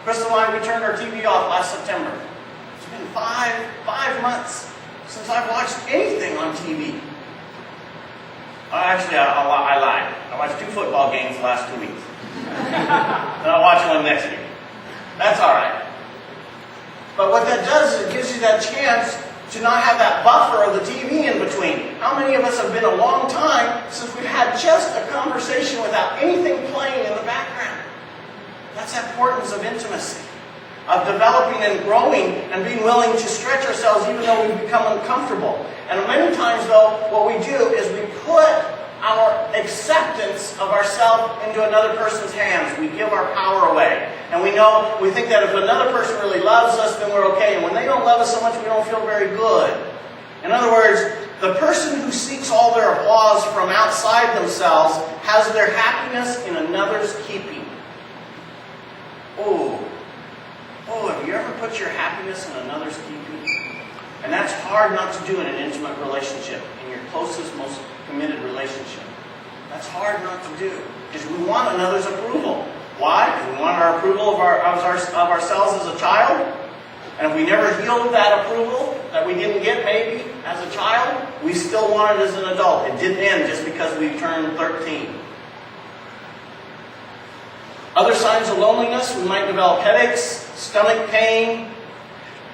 Crystal and I, we turned our TV off last September. It's been five months since I've watched anything on TV. Actually, I lied. I watched 2 football games the last 2 weeks. And I'll watch one next week. That's all right. But what that does is it gives you that chance to not have that buffer of the TV in between. How many of us have been a long time since we've had just a conversation without anything playing in the background? That's the importance of intimacy, of developing and growing and being willing to stretch ourselves even though we become uncomfortable. And many times, though, what we do is we put our acceptance of ourselves into another person's hands. We give our power away. And we think that if another person really loves us, then we're okay. And when they don't love us so much, we don't feel very good. In other words, the person who seeks all their applause from outside themselves has their happiness in another's keeping. Have you ever put your happiness in another's keeping? And that's hard not to do in an intimate relationship, in your closest, most committed relationship. That's hard not to do, because we want another's approval. Why? Because we want our approval of ourselves as a child. And if we never healed that approval that we didn't get maybe as a child, we still want it as an adult. It didn't end just because we turned 13. Other signs of loneliness, we might develop headaches, stomach pain,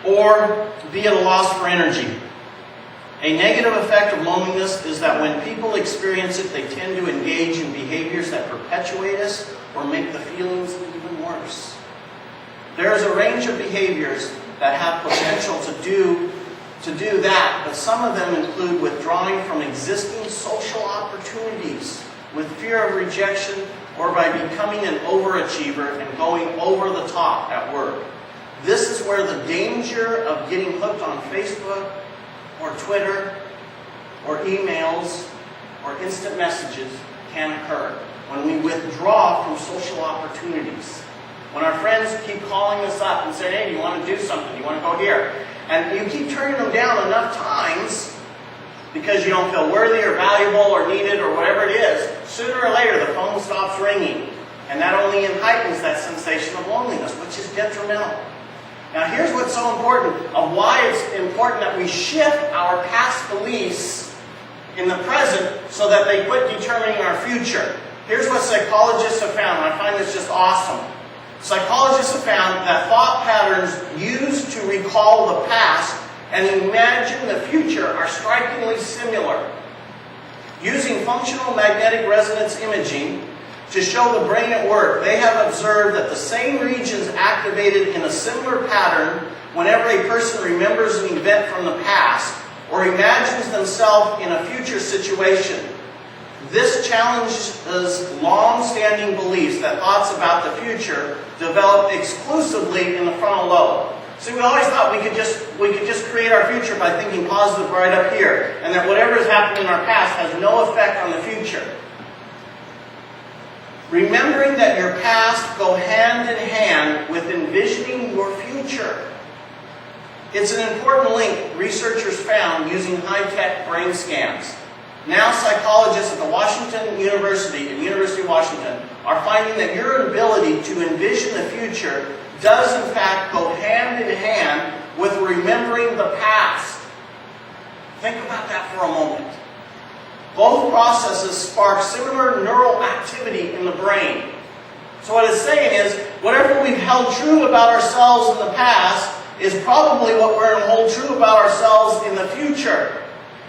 or be at a loss for energy. A negative effect of loneliness is that when people experience it, they tend to engage in behaviors that perpetuate us or make the feelings even worse. There is a range of behaviors that have potential to do that, but some of them include withdrawing from existing social opportunities with fear of rejection or by becoming an overachiever and going over the top at work. This is where the danger of getting hooked on Facebook or Twitter or emails or instant messages can occur. When we withdraw from social opportunities. When our friends keep calling us up and saying, hey, do you want to do something? Do you want to go here? And you keep turning them down enough times because you don't feel worthy or valuable or needed or whatever it is, sooner or later the phone stops ringing. And that only heightens that sensation of loneliness, which is detrimental. Now here's what's so important of why it's important that we shift our past beliefs in the present so that they quit determining our future. Here's what psychologists have found, and I find this just awesome. Psychologists have found that thought patterns used to recall the past and imagine the future are strikingly similar. Using functional magnetic resonance imaging to show the brain at work, they have observed that the same regions activated in a similar pattern whenever a person remembers an event from the past or imagines themselves in a future situation. This challenges long-standing beliefs that thoughts about the future develop exclusively in the frontal lobe. See, we always thought we could just create our future by thinking positive right up here, and that whatever has happened in our past has no effect on the future. Remembering that your past go hand in hand with envisioning your future. It's an important link researchers found using high-tech brain scans. Now psychologists at the Washington University, in University of Washington, are finding that your ability to envision the future does in fact go hand in hand with remembering the past. Think about that for a moment. Both processes spark similar neural activity in the brain. So what it's saying is, whatever we've held true about ourselves in the past is probably what we're going to hold true about ourselves in the future.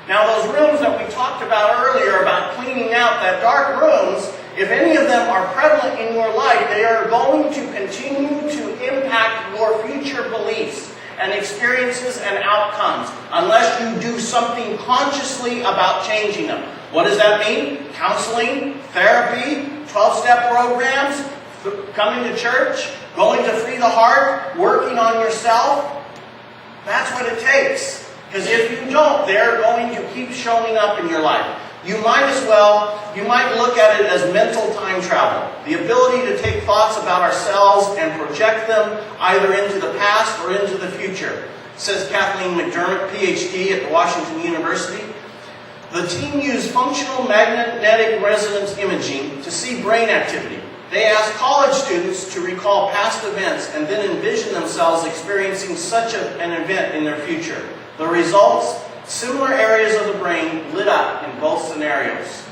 Now those rooms that we talked about earlier, about cleaning out, that dark rooms, if any of them are prevalent in your life, they are going to continue to impact your future beliefs and experiences and outcomes unless you do something consciously about changing them. What does that mean? Counseling, therapy, 12-step programs, coming to church, going to Free the Heart, working on yourself. That's what it takes. Because if you don't, they're going to keep showing up in your life. You might look at it as mental time travel. The ability to take thoughts about ourselves and project them either into the past or into the future. Says Kathleen McDermott, PhD at the Washington University. The team used functional magnetic resonance imaging to see brain activity. They asked college students to recall past events and then envision themselves experiencing such an event in their future. The results, similar areas of the brain lit up in both scenarios.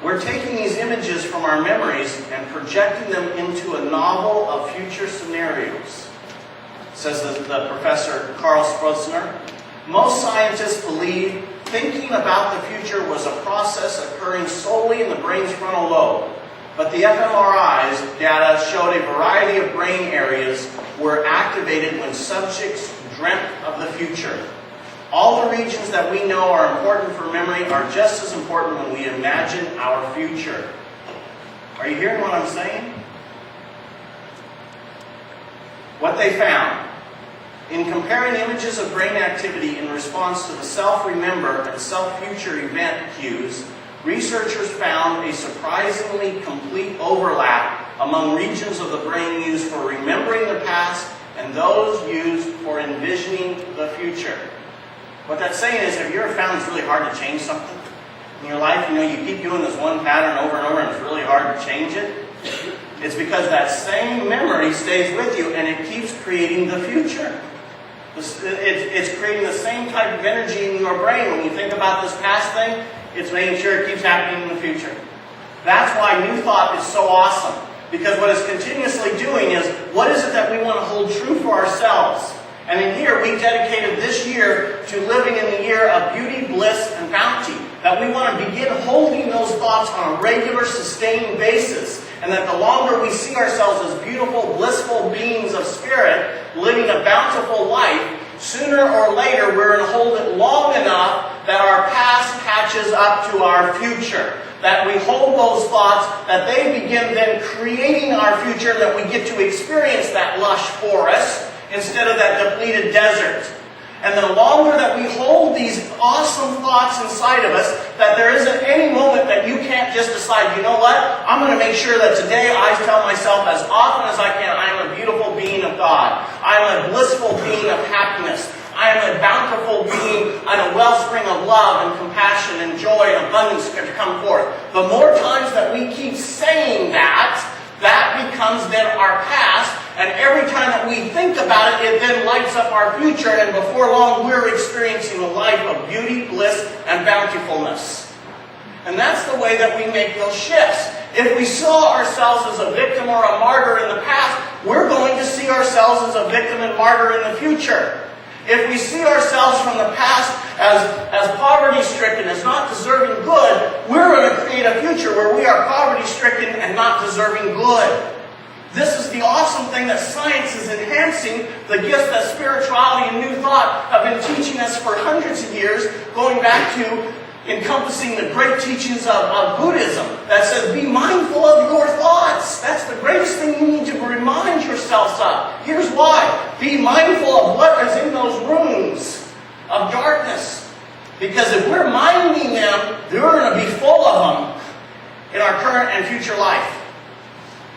We're taking these images from our memories and projecting them into a novel of future scenarios, says the professor Carl Stroessner. Most scientists believe thinking about the future was a process occurring solely in the brain's frontal lobe. But the fMRI's data showed a variety of brain areas were activated when subjects dreamt of the future. All the regions that we know are important for memory are just as important when we imagine our future. Are you hearing what I'm saying? What they found. In comparing images of brain activity in response to the self-remember and self-future event cues, researchers found a surprisingly complete overlap among regions of the brain used for remembering the past and those used for envisioning the future. What that's saying is, have you ever found it's really hard to change something in your life? You keep doing this one pattern over and over and it's really hard to change it. It's because that same memory stays with you and it keeps creating the future. It's creating the same type of energy in your brain. When you think about this past thing, it's making sure it keeps happening in the future. That's why New Thought is so awesome. Because what it's continuously doing is, what is it that we want to hold true for ourselves? And in here, we dedicated this year to living in the year of beauty, bliss, and bounty. That we want to begin holding those thoughts on a regular, sustained basis. And that the longer we see ourselves as beautiful, blissful beings of spirit, living a bountiful life, sooner or later we're going to hold it long enough that our past catches up to our future. That we hold those thoughts, that they begin then creating our future, that we get to experience that lush forest instead of that depleted desert. And the longer that we hold these awesome thoughts inside of us, that there isn't any moment that you can't just decide, you know what, I'm going to make sure that today I tell myself as often as I can, I am a beautiful being of God. I am a blissful being of happiness. I am a bountiful being and a wellspring of love and compassion and joy and abundance to come forth. The more times that we keep saying that, that becomes then our past. And every time that we think about it, it then lights up our future. And before long, we're experiencing a life of beauty, bliss, and bountifulness. And that's the way that we make those shifts. If we saw ourselves as a victim or a martyr in the past, we're going to see ourselves as a victim and martyr in the future. If we see ourselves from the past as poverty-stricken, as not deserving good, we're going to create a future where we are poverty-stricken and not deserving good. This is the awesome thing that science is enhancing, the gifts that spirituality and New Thought have been teaching us for hundreds of years, going back to encompassing the great teachings of Buddhism that says, be mindful of your thoughts. That's the greatest thing you need to remind yourselves of. Here's why. Be mindful of what is in those rooms of darkness. Because if we're minding them, we're going to be full of them in our current and future life.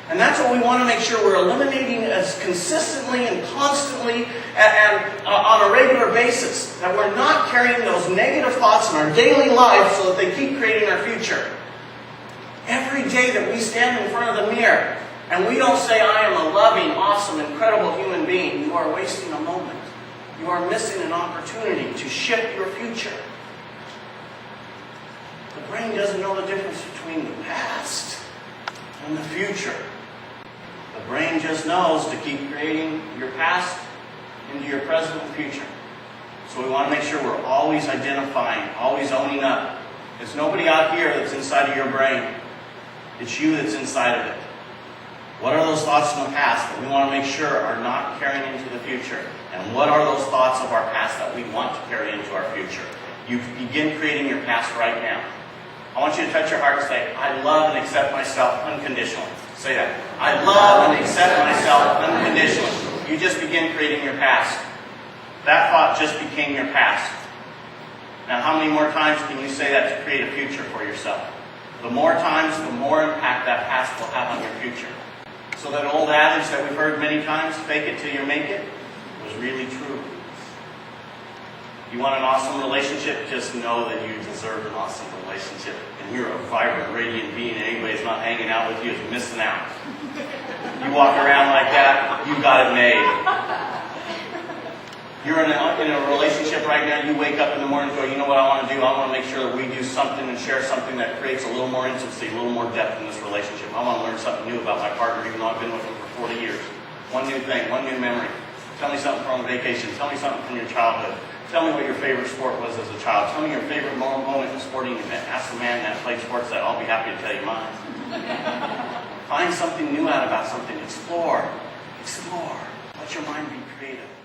And that's what we want to make sure we're eliminating as consistently and constantly and on a regular basis. That we're not carrying those negative thoughts in our daily life so that they keep creating our future. Every day that we stand in front of the mirror and we don't say, I am a loving, awesome, incredible human being, you are wasting a moment. You are missing an opportunity to shift your future. The brain doesn't know the difference between the past and the future. The brain just knows to keep creating your past into your present and future. So we want to make sure we're always identifying, always owning up. There's nobody out here that's inside of your brain. It's you that's inside of it. What are those thoughts from the past that we want to make sure are not carrying into the future? And what are those thoughts of our past that we want to carry into our future? You begin creating your past right now. I want you to touch your heart and say, I love and accept myself unconditionally. Say that. I love and accept myself unconditionally. You just begin creating your past. That thought just became your past. Now, how many more times can you say that to create a future for yourself? The more times, the more impact that past will have on your future. So that old adage that we've heard many times, fake it till you make it, was really true. You want an awesome relationship? Just know that you deserve an awesome relationship. And you're a vibrant, radiant being, and anybody that's not hanging out with you is missing out. You walk around like that, you got it made. You're in a relationship right now, you wake up in the morning and go, you know what I want to do? I want to make sure that we do something and share something that creates a little more intimacy, a little more depth in this relationship. I want to learn something new about my partner, even though I've been with him for 40 years. One new thing, one new memory. Tell me something from vacation. Tell me something from your childhood. Tell me what your favorite sport was as a child. Tell me your favorite moment in a sporting event. Ask the man that played sports that. I'll be happy to tell you mine. Find something new out about something. Explore. Explore. Let your mind be creative.